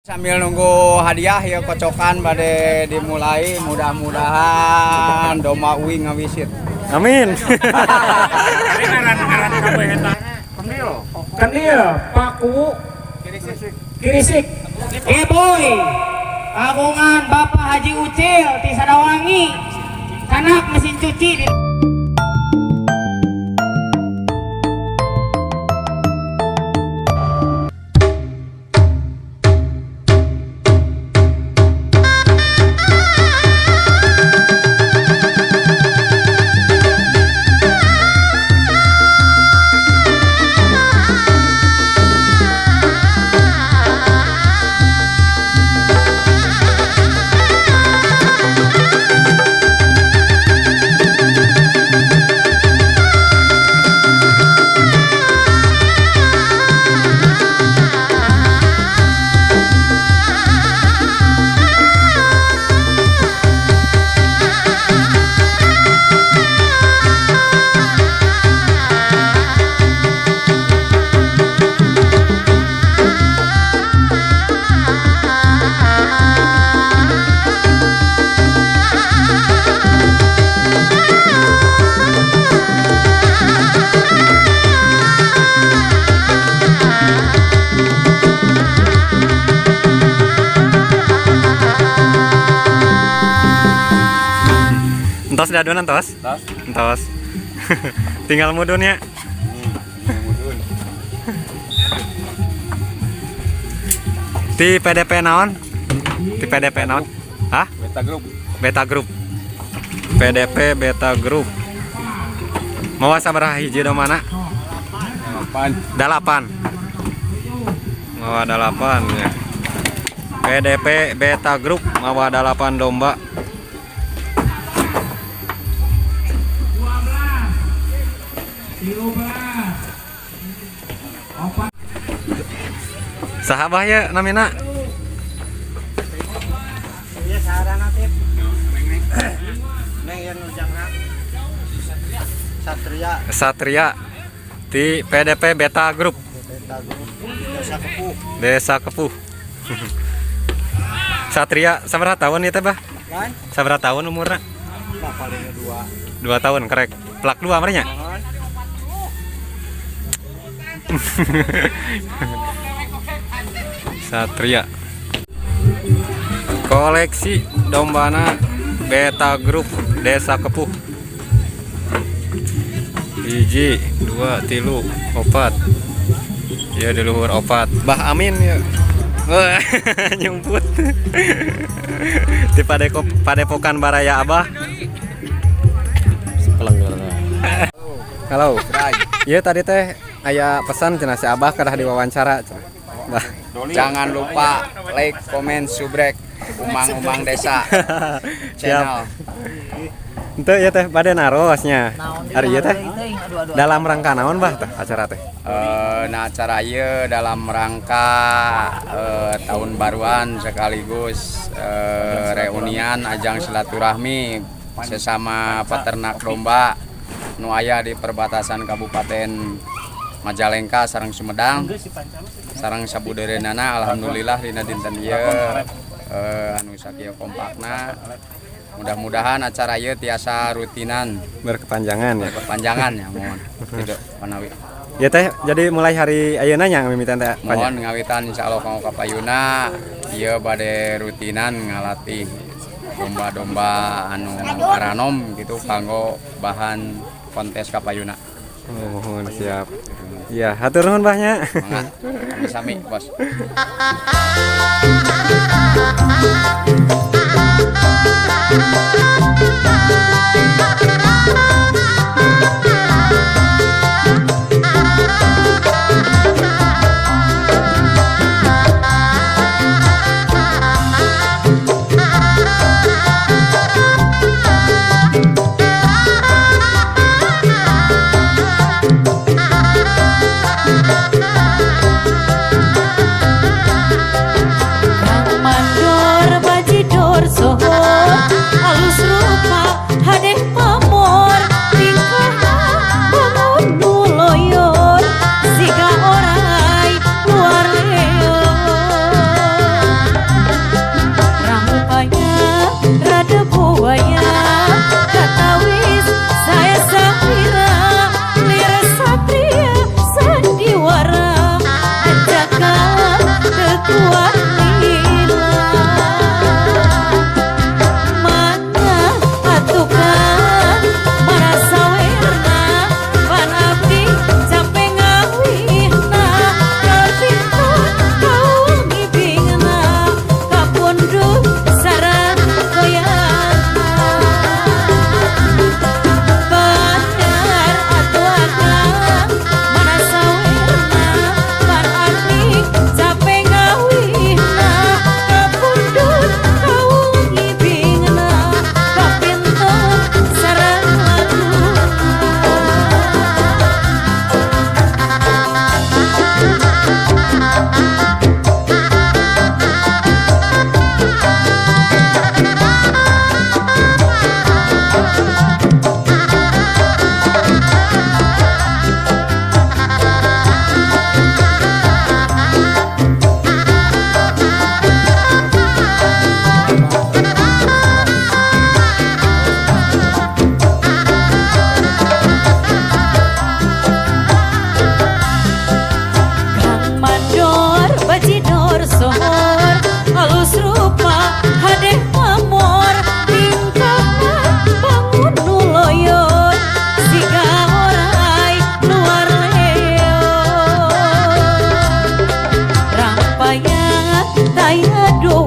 Sambil nunggu hadiah ya kocokan pada dimulai, mudah-mudahan domba uing ngawisit. Amin. Kendil, Paku, Kirisik, Boy, Agungan Bapak Haji Ucil di Sadawangi, Kanak mesin cuci di Entos dadonan tos? Entos. Tinggal mudun ya. Di PDP naon? Di PDP naon? Hah? Beta Group. Beta Group. PDP Beta Group. Mau sabaraha hiji do mana? 8. Mawa 8 ya. PDP Beta Group mawa 8 domba. Sahabah ya namina. Satria di PDP Beta Group. Desa Kepuh. Satria sabaraha tahun ieu teh, Bah? Sabaraha tahun umurna? Paling 2 tahun kerek. Plak 2 amarnya. Satria. Koleksi dombana Beta Group Desa Kepuh. 1, 2, 3, 4. Ya di luhur 4. Bah Amin ya. Wah, nyumput. Di padepokan Baraya Abah. Halo. Iya tadi teh aya pesan cenah si Abah kedah diwawancara cenah. Bah. Jangan lupa like, comment, subrek Umang-umang Desa channel. Ente ya teh bade narosnya. Hari ieu teh dalam rangka naon Bah teh acara teh? Nah acara ieu dalam rangka tahun baruan sekaligus reunian ajang silaturahmi sesama peternak domba nu aya di perbatasan Kabupaten Majalengka sareng Sumedang sareng sabudarenana. Alhamdulillah dina dinten ieu anu sakieu kompakna. Mudah-mudahan acara ieu tiasa rutinan Berkepanjangan ya. berkepanjangan ya mohon. Tidak panawi. Ya teh jadi mulai hari ayeuna nya mimiten teh Mohon ngawitan insyaallah kanggo kapayuna ieu bade rutinan ngalatih domba-domba anu aranom gitu kanggo bahan kontes kapayuna. Oh, mohon siap. Ya, hatur nuhun Bahnya. Mangga. Sami bos. Mandor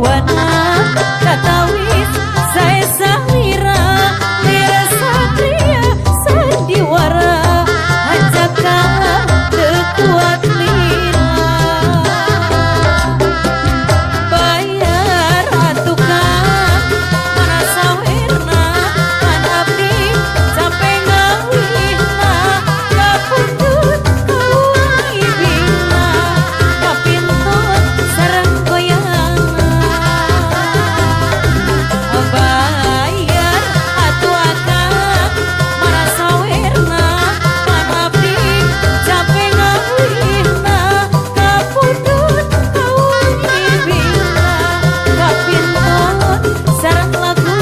buana katawis saya samira lira satria sandiwara ajaka tekuat lira bayar atukan merasa wirna anabdi sampai ngawihna kapundut kawaibina kapintut sareng goyangan bayar atu akang merasa wirna anabdi sampai ngawihna kapundut kawaibina kapintut sareng laguna.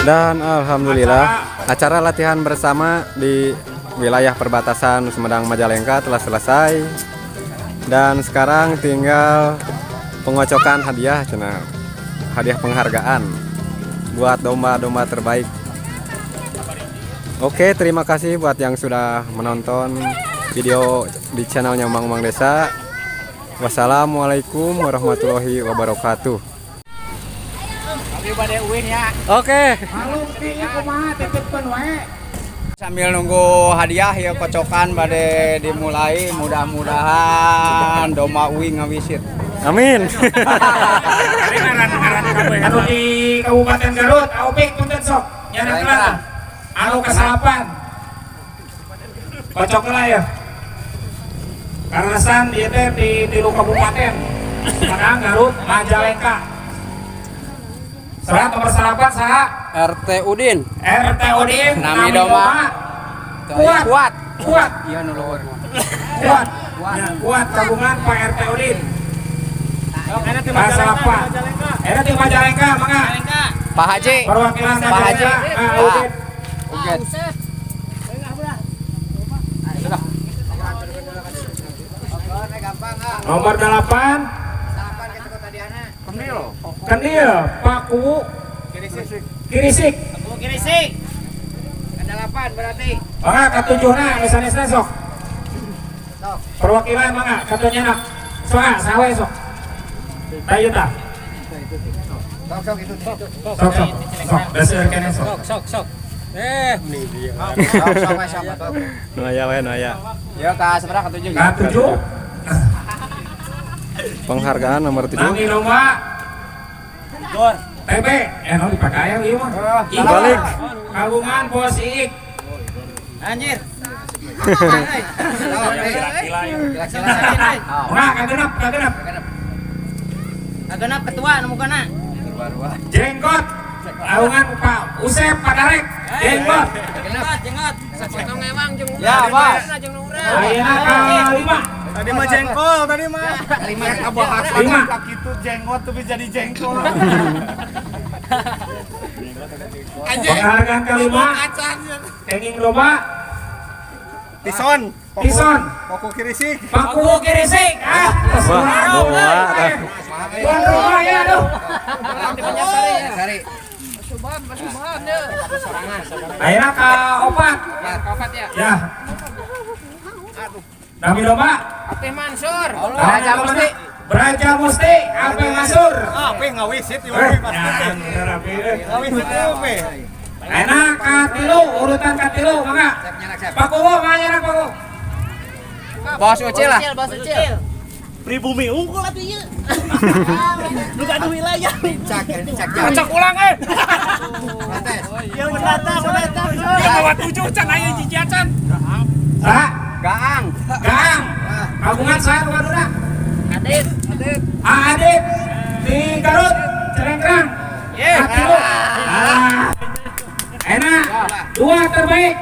Dan alhamdulillah acara latihan bersama di wilayah perbatasan Sumedang Majalengka telah selesai. Dan sekarang tinggal pengocokan hadiah, hadiah penghargaan buat domba-domba terbaik. Oke, terima kasih buat yang sudah menonton video di channelnya Mang Mang Desa. Wassalamualaikum warahmatullahi wabarakatuh. Oke. Sambil nunggu hadiah ya kocokan bade dimulai, mudah-mudahan domba uing ngawisit. Amin. Anu di Kabupaten Garut, Aupik punten sok. Nyana anu ke-8. Kocok lah ya. Karasan ieu teh di 3 kabupaten. Padang, Garut, Majalengka. Serat nomor 8 saha? RT Udin. RT Udin. Nami domba. Kuat. Iya nu luhur. Kuat. Ya, kuat gabungan Pak RT Udin. Bahasa apa? Era di Majalengka, mangga. Pak Haji. Perwakilan Pak Haji. Udin. Uget. Nomor 8. Kendil, Paku, Kirisik. Ada 8 berarti. Mangga katujuhna misalnya sok. Perwakilan mangga katunya soalnya sawe sok. Ayo ta. Sok itu. Sok. Dasar kene sok. Sok. Ini dia. Sok. Noya. Ya ka seberapa ketujuh. Katujuh. Penghargaan nomor 7. Nami domba. TB, no dipakai ieu mah. Balik. Gabungan Bos Iik. Anjir. Nah, kagenap. Kagenap ketua nu kana. Jenggot. Gabungan Pak Usep Padarek. Jenggot. Jenggot. Sapotong ewang jeung ya, Bos. Ayeuna ka 5. Tadi mah jengkol, tadi mah. 5 kabahas. 5. Gitu jenggot tuh bisa jadi jengkol. Penghargaan kelima. Kenging domba. Tison. Paku Kirisik. Paku Kirisik. Wah, Tuan rumah ya aduh. Sari. Ayeuna ka 4. Ya. Ya. Nami domba. Apeh Mansur. Beraja Musti. Apeh Mansur. Apa ngawisit ieu Ya, pasti. bener api deh. Ngawisit apa? Enak katilu, urutan katilu, mangga. Paku mangga Paku. Bos Ucil lah. Pribumi unggul atuh ieu. Nu gaduh wilayah. Cak ulang Ya datang. Lewat 7 can aya jijian can. Saha? Gaang. Gabungan saha waduna? Adit. Adit di Garut, Celengkrang. Katilu. Enak. 2 terbaik.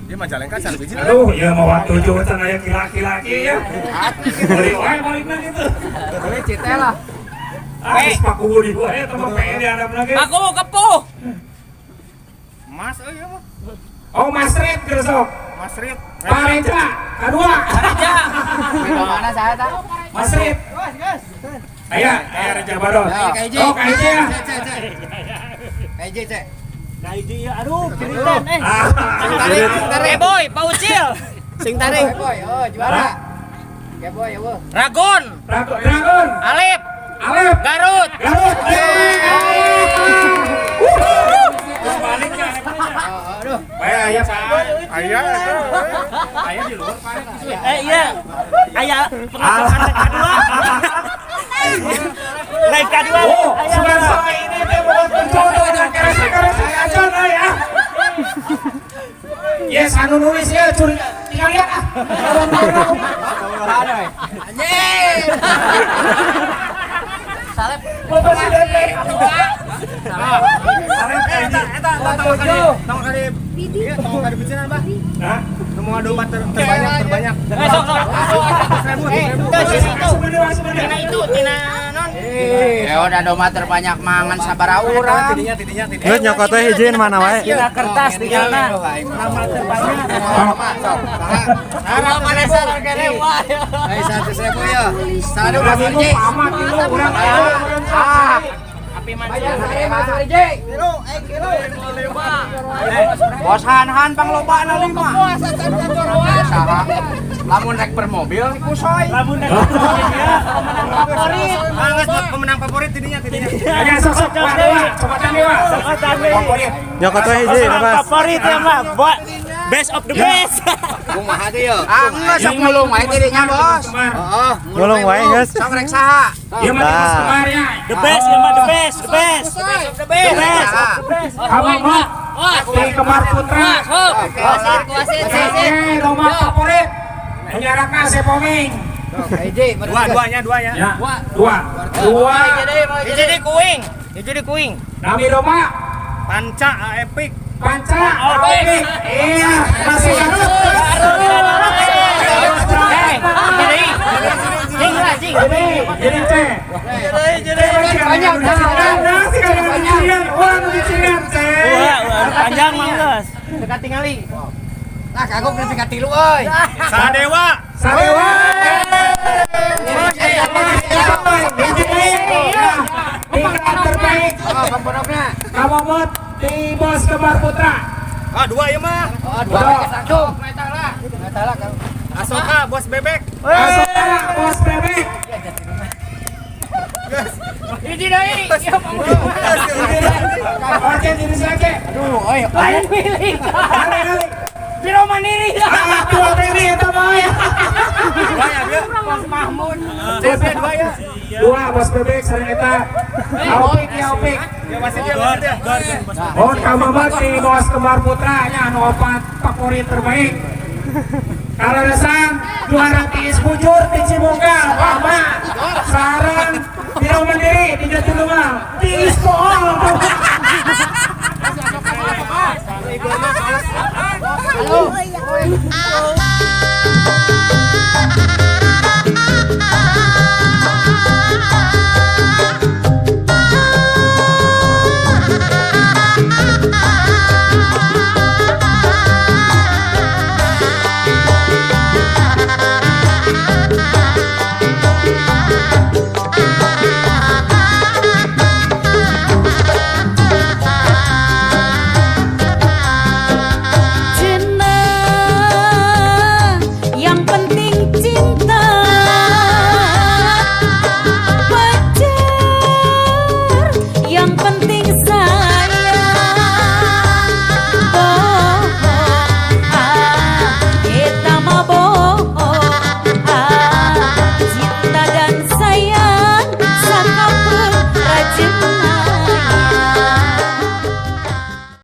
Dia Majalengka can biji. Aduh, ya mau waktu 7 can aya laki-laki ya. Balik wae balikna gitu. Boleh cita lah. Geus Paku di wae teh mah pengen diadap lagi. Aku kepuh. Mas euy mah. Oh Masrid gersok. Masrid. Pak Reja kedua. Mana saya tak? Masrid. Ayah, kayak Reja Badon. Oh kayak ya. Aduh, kiritan Boy, Paucil. Sing tarik. Juara. Ragon, Dragon. Alip, Alep. Garut. Garut. Baliknya. Ayah, ayah. Ayah di luar Pak. Iya. Ayah pengakuan kedua. Leg kedua. Oh, sudah sampai ini teh buat penjodoh dan kerasa aja ya. Yes, anu nulis ya curi tinggal lihat ah. Salep. Bapak si Dede. Eta tong kali bijinan bah. Hah? Semua domba terbanyak. Sok. Tina itu, tina non. Ya udah domba terbanyak mangan sabaraha urang. Tidinya. Geus nyokot we hiji mana wae. Tina kertas tinggalna. Nama terbanyak. Nama mana sareng kene wae. Ai 100.000 ya. Sadu Mas Minggu Arji. pamat itu urang Api Bayar mancing. saya Mas Arji. Bos Han panglobana 5. Saha? Lamun rek per mobil kusoy. Lamun favorit. Anggas buat pemenang favorit tidinya. Aja sok Pak Dewa, coba Dewa. Favorit. Nyokot we hiji, Mas. Favorit ya mah. Best of the best. Kumaha teh ya? Angga sok mulung wae dirinya, Bos. Heeh. Ngulung wae geus. Sok rek saha? Ieu mah Mas Kemarnya. The best ya mah the best. The best. The best. Kamu mah di Kemar Putra. Kuasit. Oke, domba favorit. Menjarakna Sepoming. Duanya. Ya. Dua. Jadi kuing. Jadi kuing. Nami domba Panca epic. Panca. Oke. Iya, masih Garut. Jadi teh. Banyak Panjang manggas. Dekat tingali. Nah, kagok nepi ka 3 euy. Sadewa. Sadewa. Tingkat terbaik. Oh, pempodokna. Kamu mot di Bos Kembar Putra. Ah, 2 ieu mah. Oh, 2 ke sangcuk. Eta lah. Asoka bos bebek. Asoka Bos Bebek. Hiji deui. Oke, diri saja. Aduh, euy. Lain pilih. Kali-kali. Biro mandiri. Ah, dua pilih itu mau ya. Mas Mahmud. CP 2 ya. 2 Bos Bebek sareng eta. Aopik ya Opik. Ya masih dia. Oh, kamu mah di Bos Kembar Putra nya anu 4 favorit terbaik. Kalau dasar juara tiis bujur di Cibunggal, Mama, sarang Biro Mandiri di Jatulungal, tiis pool. Halo.